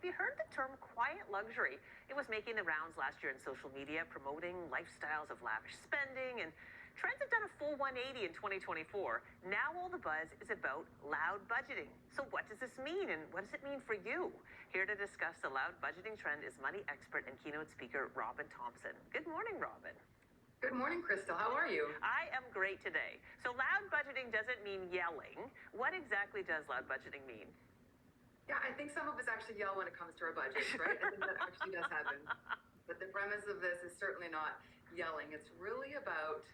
you heard the term quiet luxury? It was making the rounds last year in social media, promoting lifestyles of lavish spending, and trends have done a full 180 in 2024. Now all the buzz is about loud budgeting. So what does this mean, and what does it mean for you? Here to discuss the loud budgeting trend is money expert and keynote speaker Robin Thompson. Good morning, Robin. Good morning, Crystal. How are you? I am great today. So loud budgeting doesn't mean yelling. What exactly does loud budgeting mean? Yeah, I think some of us actually yell when it comes to our budgets, right? I think that actually does happen. But the premise of this is certainly not yelling. It's really about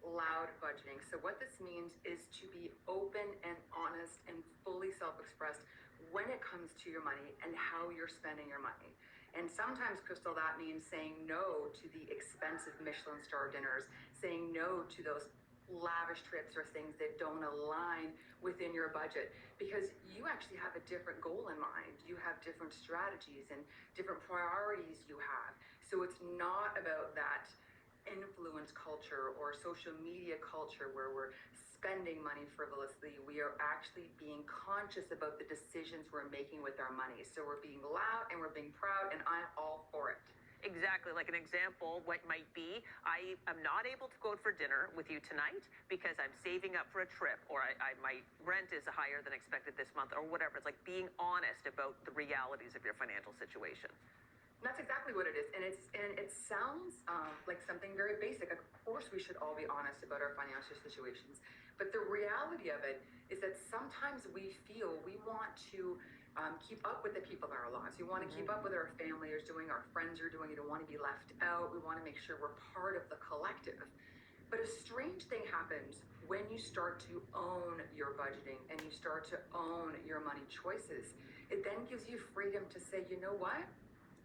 loud budgeting. So what this means is to be open and honest and fully self-expressed when it comes to your money and how you're spending your money. And sometimes, Crystal, that means saying no to the expensive Michelin star dinners, saying no to those lavish trips or things that don't align within your budget, because you actually have a different goal in mind. You have different strategies and different priorities you have. So it's not about that influence culture or social media culture where we're spending money frivolously. We are actually being conscious about the decisions we're making with our money. So we're being loud and we're being proud, and I'm all for it. Exactly. Like an example, what might be, I am not able to go out for dinner with you tonight because I'm saving up for a trip, or my rent is higher than expected this month, or whatever. It's like being honest about the realities of your financial situation. That's exactly what it is. And it sounds like something very basic. Of course, we should all be honest about our financial situations. But the reality of it is that sometimes we feel we want to keep up with the people in our lives. We want to keep up with our family is doing, our friends are doing. You don't want to be left out. We want to make sure we're part of the collective. But a strange thing happens when you start to own your budgeting and you start to own your money choices. It then gives you freedom to say, you know what?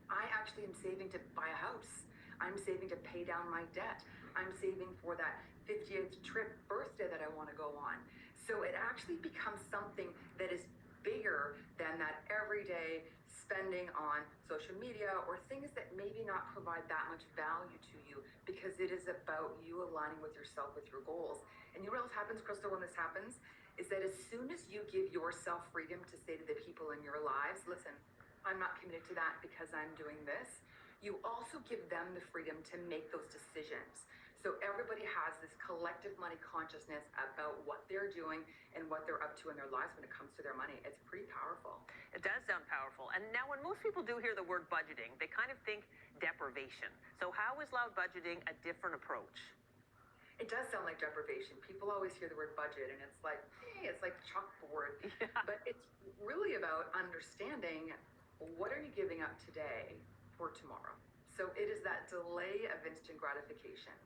I actually am saving to buy a house. I'm saving to pay down my debt. I'm saving for that 50th trip birthday that I want to go on. So it actually becomes something that is bigger than that everyday spending on social media or things that maybe not provide that much value to you, because it is about you aligning with yourself, with your goals. And you know what else happens, Crystal, when this happens? Is that as soon as you give yourself freedom to say to the people in your lives, listen, I'm not committed to that because I'm doing this, you also give them the freedom to make those decisions. So everybody has this collective money consciousness about what they're doing and what they're up to in their lives when it comes to their money. It's pretty powerful. It does sound powerful. And now when most people do hear the word budgeting, they kind of think deprivation. So how is loud budgeting a different approach? It does sound like deprivation. People always hear the word budget and it's like, hey, it's like chalkboard. Yeah. But it's really about understanding, what are you giving up today for tomorrow? So it is that delay of instant gratification.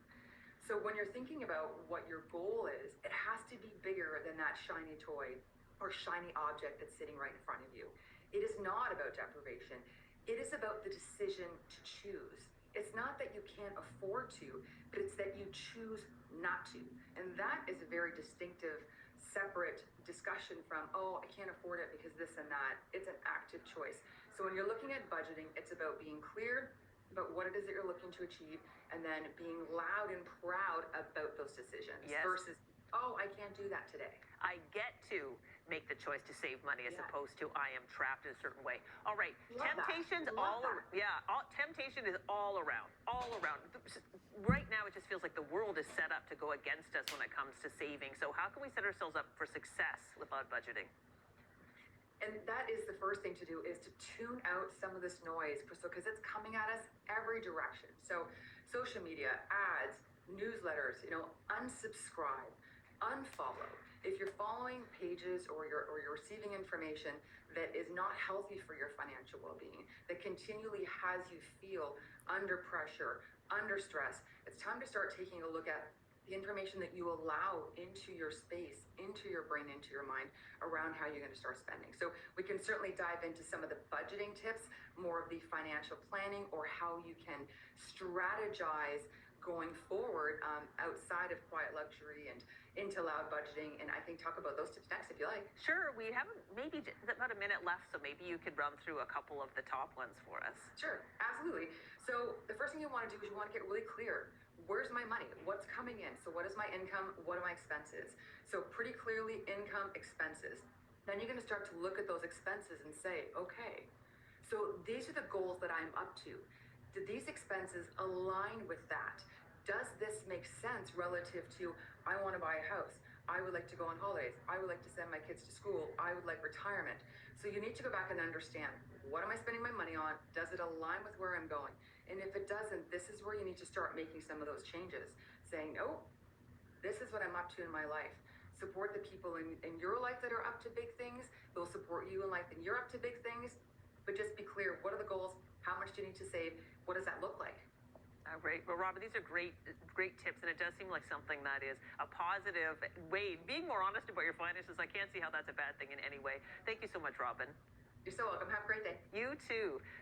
So when you're thinking about what your goal is, it has to be bigger than that shiny toy or shiny object that's sitting right in front of you. It is not about deprivation. It is about the decision to choose. It's not that you can't afford to, but it's that you choose not to. And that is a very distinctive, separate discussion from, oh, I can't afford it because this and that. It's an active choice. So when you're looking at budgeting, it's about being clear about what it is that you're looking to achieve, and then being loud and proud about those decisions. Yes. Versus, oh, I can't do that today. I get to make the choice to save money as opposed to I am trapped in a certain way. All right, temptation is all around. Right now, it just feels like the world is set up to go against us when it comes to saving. So how can we set ourselves up for success with loud budgeting? And that is the first thing to do, is to tune out some of this noise, Crystal, because it's coming at us every direction. So social media, ads, newsletters, unsubscribe, unfollow. If you're following pages or you're receiving information that is not healthy for your financial well-being, that continually has you feel under pressure, under stress, it's time to start taking a look at the information that you allow into your space, into your brain, into your mind around how you're going to start spending. So we can certainly dive into some of the budgeting tips, more of the financial planning, or how you can strategize going forward outside of quiet luxury and into loud budgeting. And I think talk about those tips next if you like. Sure. We have maybe about a minute left, so maybe you could run through a couple of the top ones for us. Sure, absolutely. So the first thing you want to do is you want to get really clear. Where's my money? What's coming in? So what is my income? What are my expenses? So pretty clearly income, expenses. Then you're going to start to look at those expenses and say, okay, So these are the goals that I'm up to. Do these expenses align with that? Does this make sense relative to, I want to buy a house, I would like to go on holidays, I would like to send my kids to school, I would like retirement. So you need to go back and understand, what am I spending my money on? Does it align with where I'm going? And if it doesn't, this is where you need to start making some of those changes. Saying, oh, this is what I'm up to in my life. Support the people in your life that are up to big things. They'll support you in life and you're up to big things. But just be clear, what are the goals? How much do you need to save? What does that look like? Great. Well, Robin, these are great tips, and it does seem like something that is a positive way. Being more honest about your finances, I can't see how that's a bad thing in any way. Thank you so much, Robin. You're so welcome. Have a great day. You too.